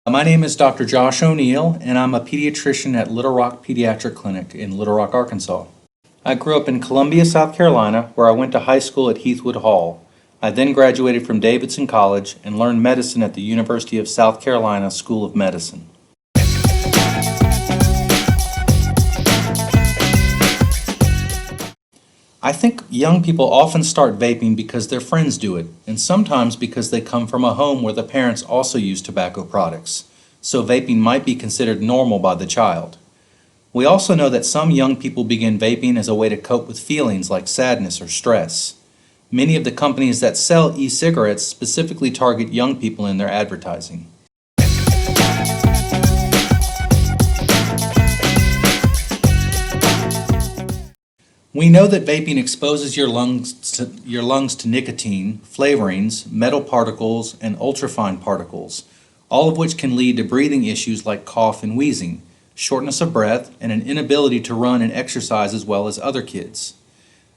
My name is Dr. Josh O'Neill, and I'm a pediatrician at Little Rock Pediatric Clinic in Little Rock, Arkansas. I grew up in Columbia, South Carolina, where I went to high school at Heathwood Hall. I then graduated from Davidson College and learned medicine at the University of South Carolina School of Medicine. I think young people often start vaping because their friends do it, and sometimes because they come from a home where the parents also use tobacco products, so vaping might be considered normal by the child. We also know that some young people begin vaping as a way to cope with feelings like sadness or stress. Many of the companies that sell e-cigarettes specifically target young people in their advertising. We know that vaping exposes your lungs to nicotine, flavorings, metal particles, and ultrafine particles, all of which can lead to breathing issues like cough and wheezing, shortness of breath, and an inability to run and exercise as well as other kids.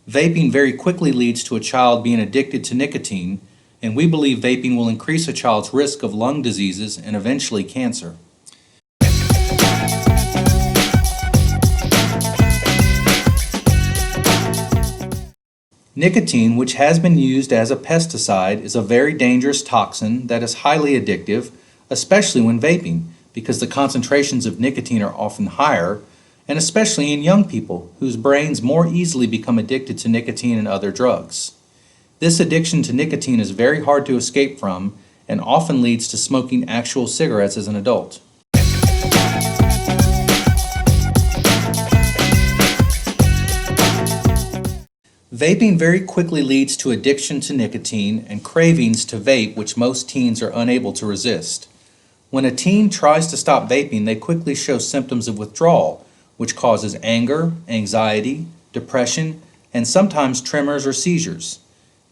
Vaping very quickly leads to a child being addicted to nicotine, and we believe vaping will increase a child's risk of lung diseases and eventually cancer. Nicotine, which has been used as a pesticide, is a very dangerous toxin that is highly addictive, especially when vaping, because the concentrations of nicotine are often higher, and especially in young people, whose brains more easily become addicted to nicotine and other drugs. This addiction to nicotine is very hard to escape from, and often leads to smoking actual cigarettes as an adult. Vaping very quickly leads to addiction to nicotine and cravings to vape, which most teens are unable to resist. When a teen tries to stop vaping, they quickly show symptoms of withdrawal, which causes anger, anxiety, depression, and sometimes tremors or seizures.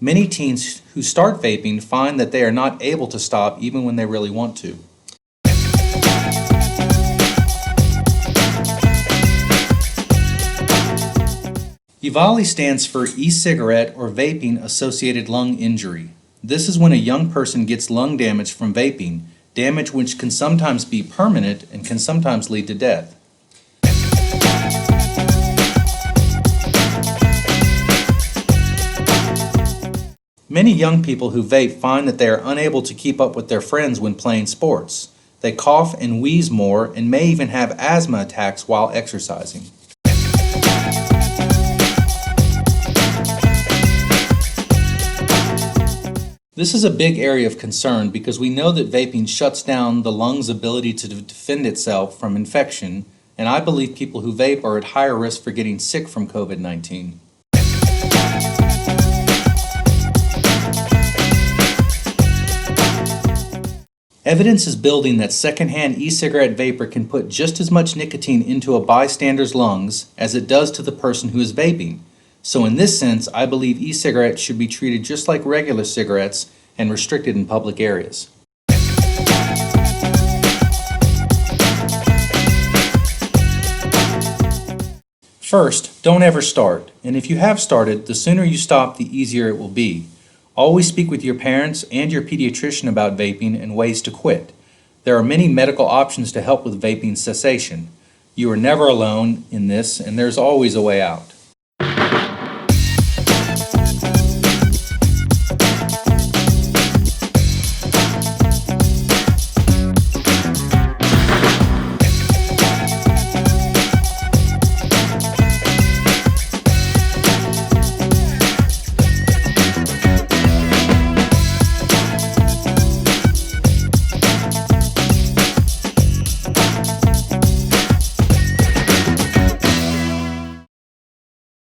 Many teens who start vaping find that they are not able to stop even when they really want to. EVALI stands for e-cigarette or vaping-associated lung injury. This is when a young person gets lung damage from vaping, damage which can sometimes be permanent and can sometimes lead to death. Many young people who vape find that they are unable to keep up with their friends when playing sports. They cough and wheeze more and may even have asthma attacks while exercising. This is a big area of concern because we know that vaping shuts down the lung's ability to defend itself from infection, and I believe people who vape are at higher risk for getting sick from COVID-19. Evidence is building that secondhand e-cigarette vapor can put just as much nicotine into a bystander's lungs as it does to the person who is vaping. So in this sense, I believe e-cigarettes should be treated just like regular cigarettes and restricted in public areas. First, don't ever start, and if you have started, the sooner you stop, the easier it will be. Always speak with your parents and your pediatrician about vaping and ways to quit. There are many medical options to help with vaping cessation. You are never alone in this, and there's always a way out.